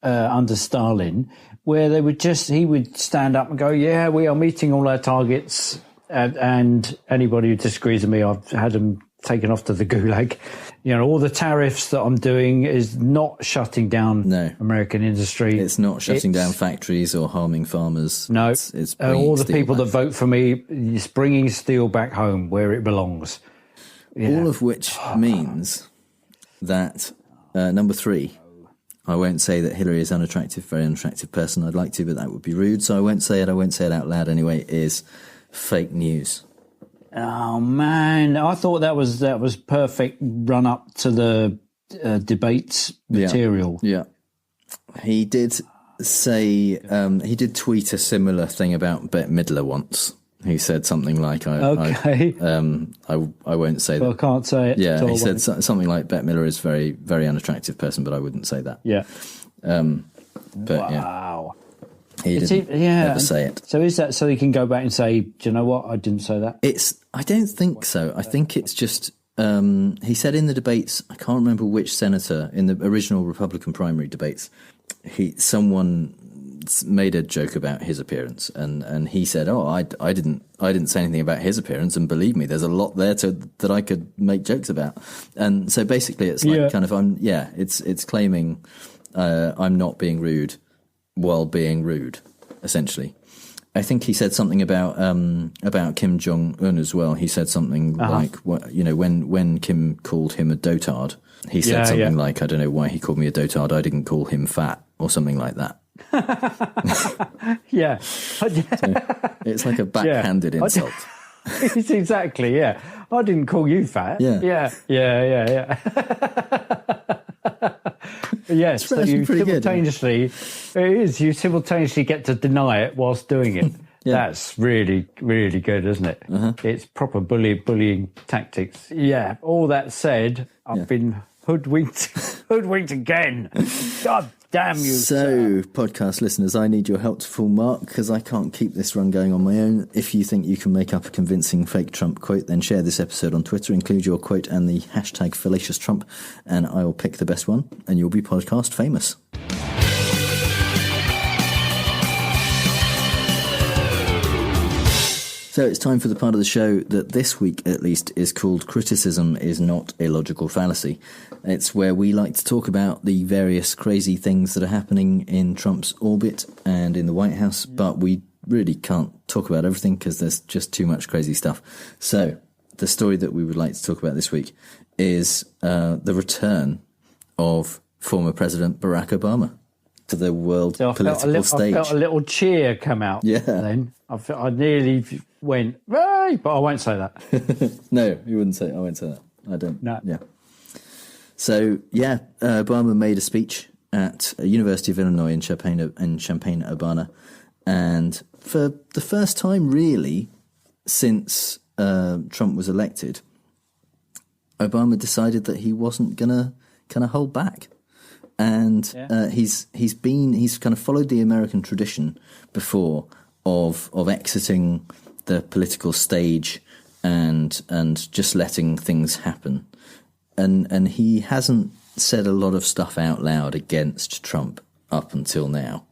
under Stalin, where he would stand up and go, "Yeah, we are meeting all our targets," and anybody who disagrees with me, I've had them taken off to the gulag. All the tariffs that I'm doing is not shutting down American industry. It's not shutting down factories or harming farmers. No, it's all the people that vote for me is bringing steel back home where it belongs. Yeah. All of which means that number 3, I won't say that Hillary is unattractive, very unattractive person. I'd like to, but that would be rude. So I won't say it. I won't say it out loud anyway. Is fake news. Oh man, I thought that was perfect run up to the debates material. Yeah. He did say he did tweet a similar thing about Bette Midler once. He said something like, I won't say that. I can't say it. Yeah, he said something like Bette Midler is very, very unattractive person, but I wouldn't say that. Yeah. But wow. He didn't ever say it. So is that so he can go back and say, do you know what, I didn't say that? I don't think so. I think it's just, he said in the debates, I can't remember which senator, in the original Republican primary debates, someone made a joke about his appearance, and he said, I didn't say anything about his appearance, and believe me, there's a lot there that I could make jokes about. And so basically it's like kind of, it's claiming I'm not being rude while being rude, essentially. I think he said something about Kim Jong-un as well. He said something like, when Kim called him a dotard, he said something like, I don't know why he called me a dotard, I didn't call him fat, or something like that. Yeah. So it's like a backhanded insult. It's exactly, yeah. I didn't call you fat. Yeah. Yes, so you simultaneously, you simultaneously get to deny it whilst doing it. That's really, really good, isn't it? It's proper bullying tactics. Yeah, all that said, I've been hoodwinked again. God damn you. So, podcast listeners, I need your help to full mark, because I can't keep this run going on my own. If you think you can make up a convincing fake Trump quote, then share this episode on Twitter, include your quote and the hashtag Fallacious Trump, and I will pick the best one, and you'll be podcast famous. So it's time for the part of the show that this week, at least, is called Criticism is Not a Logical Fallacy. It's where we like to talk about the various crazy things that are happening in Trump's orbit and in the White House, but we really can't talk about everything because there's just too much crazy stuff. So the story that we would like to talk about this week is the return of former President Barack Obama to the world political stage. I felt a little cheer come out then. I nearly went, "Hey!" But I won't say that. No, you wouldn't say. I won't say that. I don't. No. Yeah. So Obama made a speech at University of Illinois in Champaign-Urbana, and for the first time, really, since Trump was elected, Obama decided that he wasn't gonna kind of hold back, and he's kind of followed the American tradition before of exiting the political stage and just letting things happen. And he hasn't said a lot of stuff out loud against Trump up until now.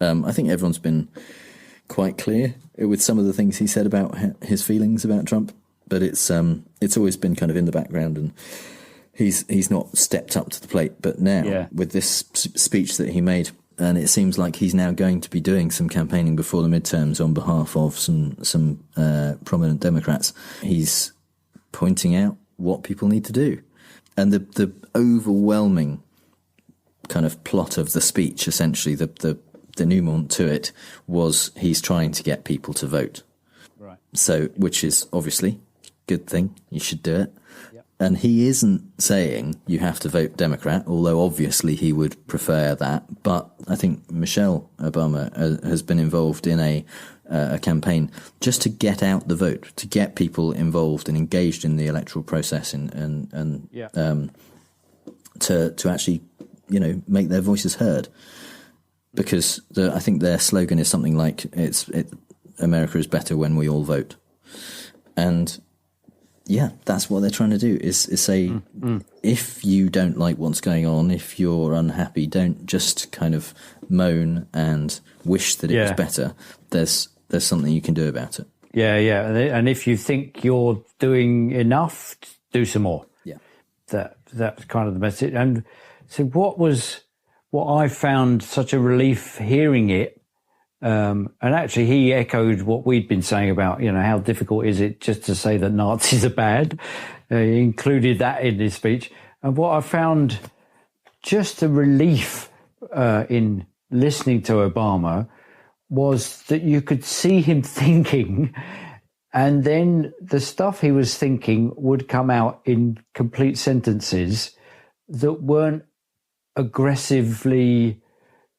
I think everyone's been quite clear with some of the things he said about his feelings about Trump, but it's always been kind of in the background, and he's not stepped up to the plate. But now with this speech that he made, and it seems like he's now going to be doing some campaigning before the midterms on behalf of some prominent Democrats. He's pointing out what people need to do. And the overwhelming kind of plot of the speech, essentially, the denouement to it, was he's trying to get people to vote. Right. So, which is obviously a good thing. You should do it. And he isn't saying you have to vote Democrat, although obviously he would prefer that. But I think Michelle Obama has been involved in a campaign just to get out the vote, to get people involved and engaged in the electoral process, and to actually make their voices heard. Because I think their slogan is something like, America is better when we all vote. And yeah, that's what they're trying to do, is say, if you don't like what's going on, if you're unhappy, don't just kind of moan and wish that it was better. There's something you can do about it. Yeah. And if you think you're doing enough, do some more. Yeah. That's kind of the message. And so what I found such a relief hearing it, and actually he echoed what we'd been saying about, how difficult is it just to say that Nazis are bad. He included that in his speech. And what I found just a relief in listening to Obama was that you could see him thinking, and then the stuff he was thinking would come out in complete sentences that weren't aggressively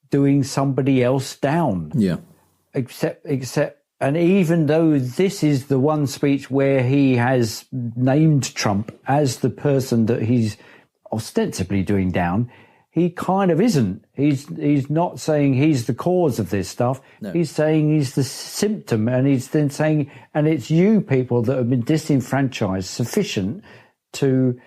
doing somebody else down. Yeah. Except, and even though this is the one speech where he has named Trump as the person that he's ostensibly doing down, he kind of isn't. He's not saying he's the cause of this stuff. No. He's saying he's the symptom, and he's then saying, and it's you people that have been disenfranchised sufficient to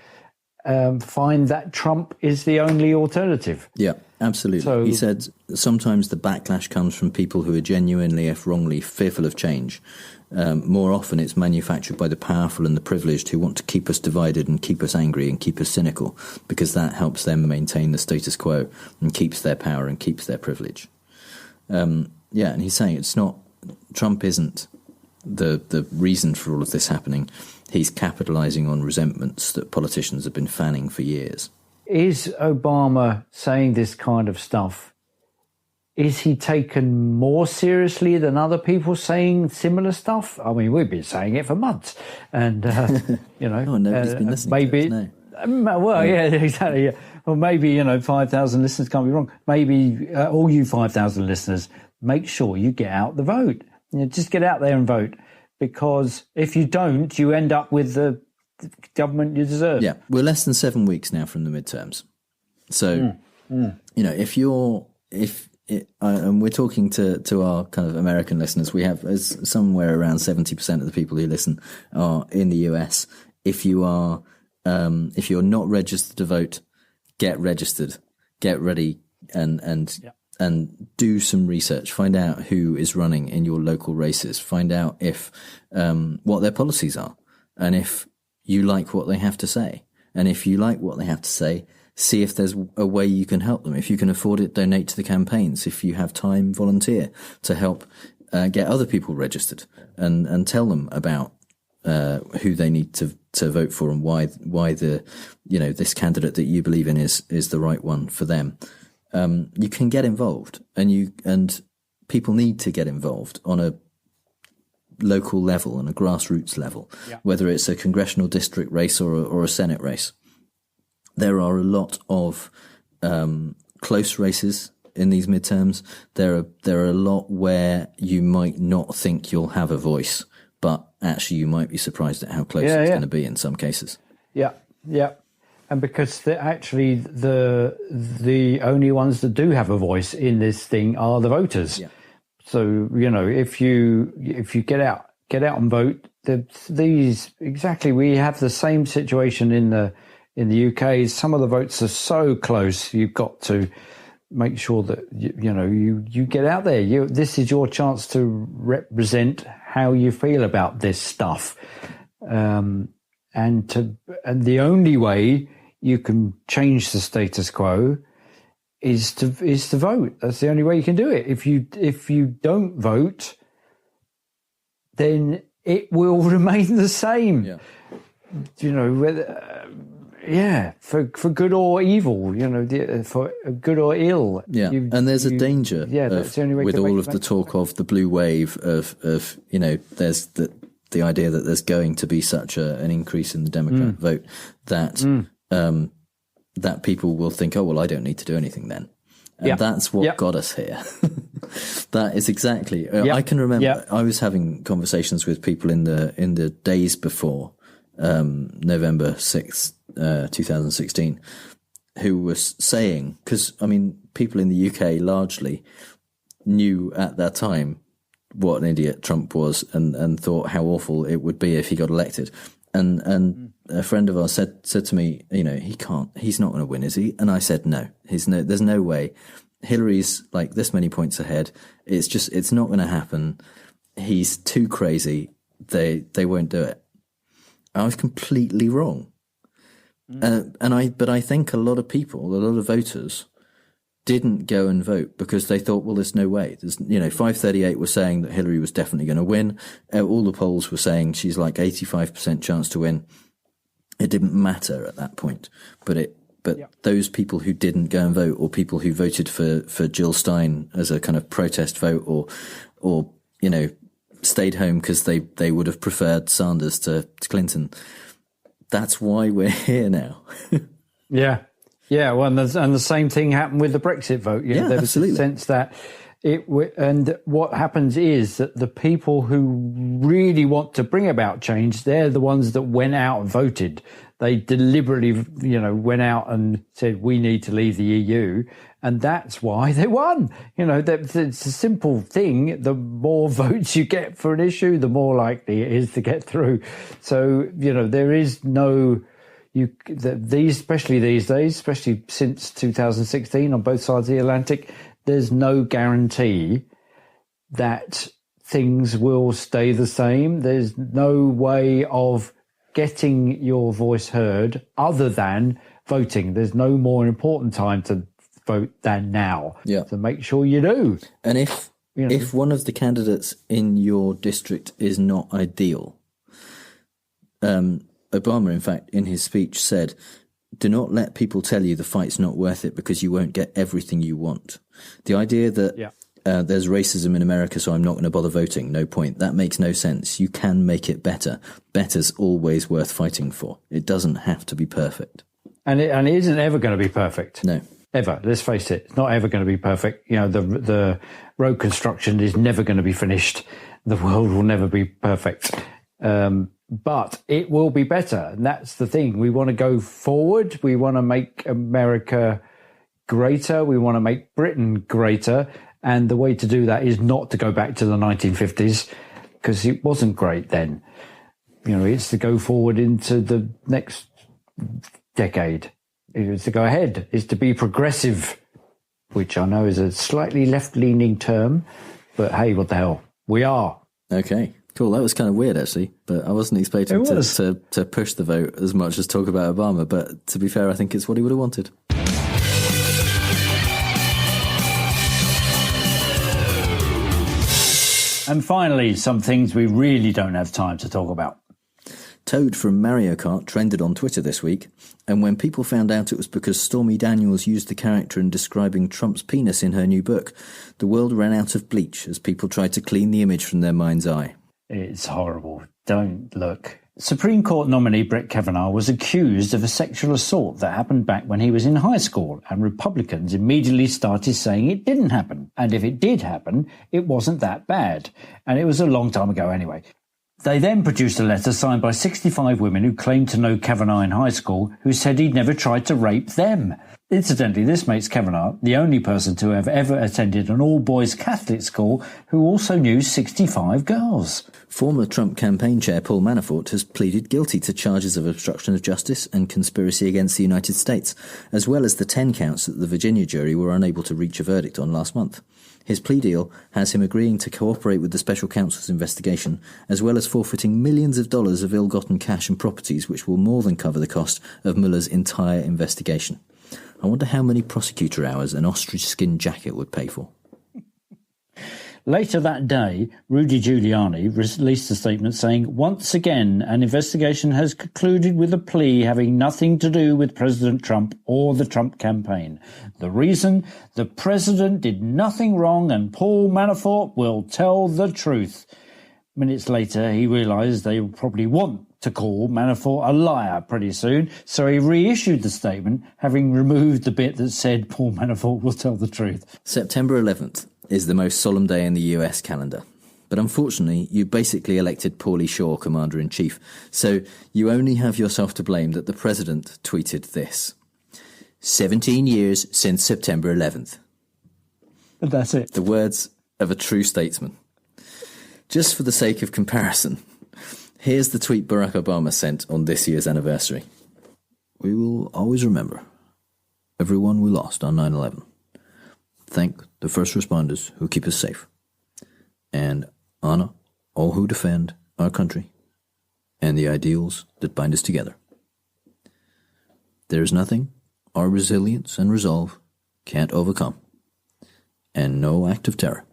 find that Trump is the only alternative. Yeah, absolutely. So, he said sometimes the backlash comes from people who are genuinely, if wrongly, fearful of change. More often it's manufactured by the powerful and the privileged who want to keep us divided and keep us angry and keep us cynical, because that helps them maintain the status quo and keeps their power and keeps their privilege. And he's saying it's not, Trump isn't the reason for all of this happening. He's capitalising on resentments that politicians have been fanning for years. Is Obama saying this kind of stuff? Is he taken more seriously than other people saying similar stuff? I mean, we've been saying it for months, and nobody's been listening. Maybe, to us, no. Well, yeah, exactly. Yeah. Well, maybe 5,000 listeners can't be wrong. Maybe all you 5,000 listeners, make sure you get out the vote. Just get out there and vote, because if you don't, you end up with the government you deserve. Yeah, we're less than 7 weeks now from the midterms, so and we're talking to our kind of American listeners. We have somewhere around 70% of the people who listen are in the US. If you're not registered to vote, get registered, get ready, and do some research. Find out who is running in your local races. Find out if what their policies are, and if you like what they have to say. And if you like what they have to say, see if there's a way you can help them. If you can afford it, donate to the campaigns. If you have time, volunteer to help get other people registered, and tell them about who they need to vote for, and why the this candidate that you believe in is the right one for them. You can get involved, and people need to get involved on a local level and a grassroots level, whether it's a congressional district race or a Senate race. There are a lot of close races in these midterms. There are a lot where you might not think you'll have a voice, but actually you might be surprised at how close it's going to be in some cases. Yeah. And because the only ones that do have a voice in this thing are the voters. Yeah. So, if you get out and vote, we have the same situation in the UK. Some of the votes are so close. You've got to make sure that you get out there. This is your chance to represent how you feel about this stuff. And the only way you can change the status quo is to vote. That's the only way you can do it. If you don't vote, then it will remain the same. Yeah. For good or evil, for good or ill. Yeah, and there's a danger that's the only way with all of the talk of the blue wave of there's the idea that there's going to be such an increase in the Democrat vote that people will think, oh, well, I don't need to do anything then. And that's what got us here. That is exactly. I can remember I was having conversations with people in the days before November 6th, 2016. who was saying, because, I mean, people in the UK largely knew at that time what an idiot Trump was and thought how awful it would be if he got elected. And a friend of ours said to me, he's not going to win, is he? And I said, no, there's no way. Hillary's like this many points ahead. It's not going to happen. He's too crazy. They won't do it. I was completely wrong. But I think a lot of voters didn't go and vote because they thought, well, there's no way. 538 was saying that Hillary was definitely going to win. All the polls were saying she's like 85% chance to win. It didn't matter at that point. But those people who didn't go and vote, or people who voted for Jill Stein as a kind of protest vote, or stayed home because they would have preferred Sanders to Clinton. That's why we're here now. Yeah. Yeah, well, and the same thing happened with the Brexit vote. There was absolutely. a sense that and what happens is that the people who really want to bring about change, they're the ones that went out and voted. They deliberately, went out and said, we need to leave the EU. And that's why they won. It's a simple thing. The more votes you get for an issue, the more likely it is to get through. So, there is no... especially these days, especially since 2016 on both sides of the Atlantic, there's no guarantee that things will stay the same. There's no way of getting your voice heard other than voting. There's no more important time to vote than now. Yeah. So make sure you do. And if one of the candidates in your district is not ideal, Obama, in fact, in his speech said, do not let people tell you the fight's not worth it because you won't get everything you want. The idea that there's racism in America, so I'm not going to bother voting, no point. That makes no sense. You can make it better. Better's always worth fighting for. It doesn't have to be perfect. And it isn't ever going to be perfect. No. Ever. Let's face it. It's not ever going to be perfect. The road construction is never going to be finished. The world will never be perfect. But it will be better. And that's the thing. We want to go forward. We want to make America greater. We want to make Britain greater. And the way to do that is not to go back to the 1950s because it wasn't great then. It's to go forward into the next decade. It's to go ahead. It's to be progressive, which I know is a slightly left-leaning term. But hey, what the hell? We are. Okay. Cool. That was kind of weird, actually, but I wasn't expecting to push the vote as much as talk about Obama. But to be fair, I think it's what he would have wanted. And finally, some things we really don't have time to talk about. Toad from Mario Kart trended on Twitter this week, and when people found out it was because Stormy Daniels used the character in describing Trump's penis in her new book, the world ran out of bleach as people tried to clean the image from their mind's eye. It's horrible. Don't look. Supreme Court nominee Brett Kavanaugh was accused of a sexual assault that happened back when he was in high school, and Republicans immediately started saying it didn't happen. And if it did happen, it wasn't that bad. And it was a long time ago anyway. They then produced a letter signed by 65 women who claimed to know Kavanaugh in high school, who said he'd never tried to rape them. Incidentally, this makes Kavanaugh the only person to have ever attended an all-boys Catholic school who also knew 65 girls. Former Trump campaign chair Paul Manafort has pleaded guilty to charges of obstruction of justice and conspiracy against the United States, as well as the 10 counts that the Virginia jury were unable to reach a verdict on last month. His plea deal has him agreeing to cooperate with the special counsel's investigation, as well as forfeiting millions of dollars of ill-gotten cash and properties, which will more than cover the cost of Mueller's entire investigation. I wonder how many prosecutor hours an ostrich skin jacket would pay for. Later that day, Rudy Giuliani released a statement saying, once again, an investigation has concluded with a plea having nothing to do with President Trump or the Trump campaign. The reason? The president did nothing wrong and Paul Manafort will tell the truth. Minutes later, he realised they would probably want to call Manafort a liar pretty soon, so he reissued the statement, having removed the bit that said Paul Manafort will tell the truth. September 11th is the most solemn day in the US calendar. But unfortunately, you basically elected Paulie Shore Commander-in-Chief, so you only have yourself to blame that the president tweeted this. 17 years since September 11th. And that's it. The words of a true statesman. Just for the sake of comparison, here's the tweet Barack Obama sent on this year's anniversary. We will always remember everyone we lost on 9/11. Thank the first responders who keep us safe. And honor all who defend our country and the ideals that bind us together. There is nothing our resilience and resolve can't overcome, and no act of terror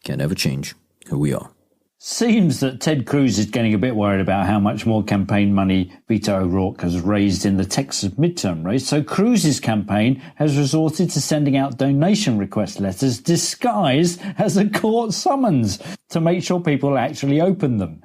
can ever change who we are. Seems that Ted Cruz is getting a bit worried about how much more campaign money Beto O'Rourke has raised in the Texas midterm race, so Cruz's campaign has resorted to sending out donation request letters disguised as a court summons to make sure people actually open them.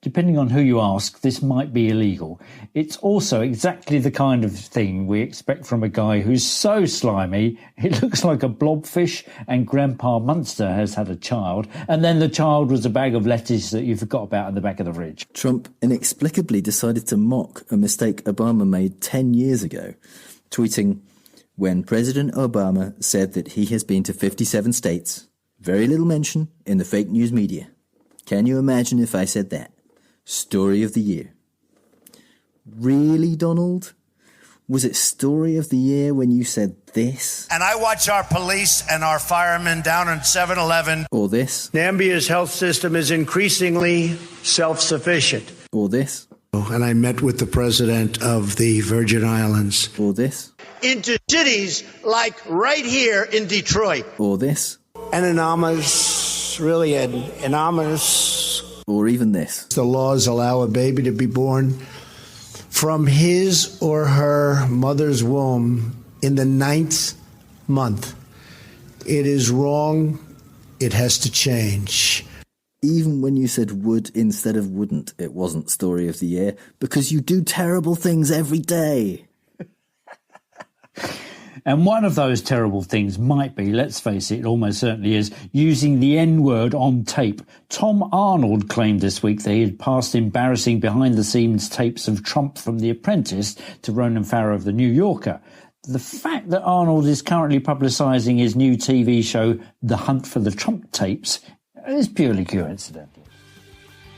Depending on who you ask, this might be illegal. It's also exactly the kind of thing we expect from a guy who's so slimy, it looks like a blobfish and Grandpa Munster has had a child, and then the child was a bag of lettuce that you forgot about in the back of the fridge. Trump inexplicably decided to mock a mistake Obama made 10 years ago, tweeting, "When President Obama said that he has been to 57 states, very little mention in the fake news media. Can you imagine if I said that? Story of the year." Really, Donald? Was it story of the year when you said this? And I watch our police and our firemen down on 7-Eleven. Or this? Nambia's health system is increasingly self-sufficient. Or this? And I met with the president of the Virgin Islands. Or this? Into cities like right here in Detroit. Or this? An anonymous, really an anonymous. Or even this. The laws allow a baby to be born from his or her mother's womb in the 9th month. It is wrong. It has to change. Even when you said would instead of wouldn't, it wasn't story of the year, because you do terrible things every day. And one of those terrible things might be, let's face it, almost certainly is, using the N-word on tape. Tom Arnold claimed this week that he had passed embarrassing behind-the-scenes tapes of Trump from The Apprentice to Ronan Farrow of The New Yorker. The fact that Arnold is currently publicising his new TV show, The Hunt for the Trump Tapes, is purely coincidental.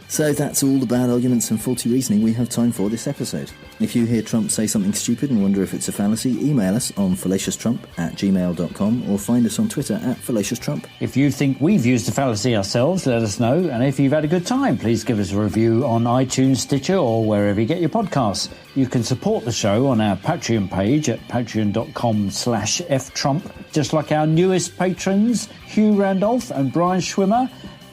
So that's all the bad arguments and faulty reasoning we have time for this episode. If you hear Trump say something stupid and wonder if it's a fallacy, email us on fallacioustrump@gmail.com or find us on Twitter @fallacioustrump. If you think we've used a fallacy ourselves, let us know. And if you've had a good time, please give us a review on iTunes, Stitcher or wherever you get your podcasts. You can support the show on our Patreon page at patreon.com/ftrump, just like our newest patrons, Hugh Randolph and Brian Schwimmer.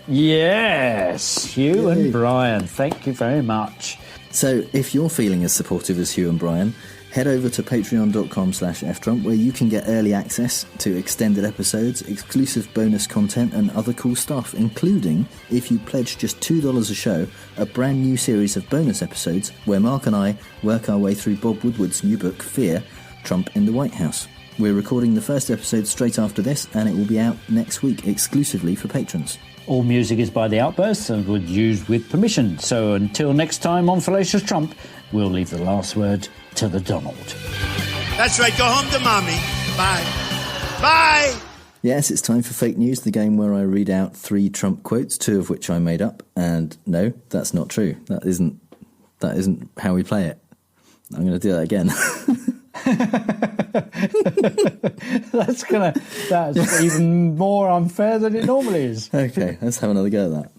Yes, Hugh and Brian, thank you very much. So if you're feeling as supportive as Hugh and Brian, head over to patreon.com/ftrump, where you can get early access to extended episodes, exclusive bonus content and other cool stuff, including, if you pledge just $2 a show, a brand new series of bonus episodes where Mark and I work our way through Bob Woodward's new book, Fear, Trump in the White House. We're recording the first episode straight after this, and it will be out next week exclusively for patrons. All music is by The Outbursts and was used with permission. So until next time on Fallacious Trump, we'll leave the last word to the Donald. That's right. Go home to mommy. Bye. Bye. Yes, it's time for Fake News, the game where I read out 3 Trump quotes, 2 of which I made up. And no, that's not true. That isn't how we play it. I'm going to do that again. That's even more unfair than it normally is. Okay, let's have another go at that.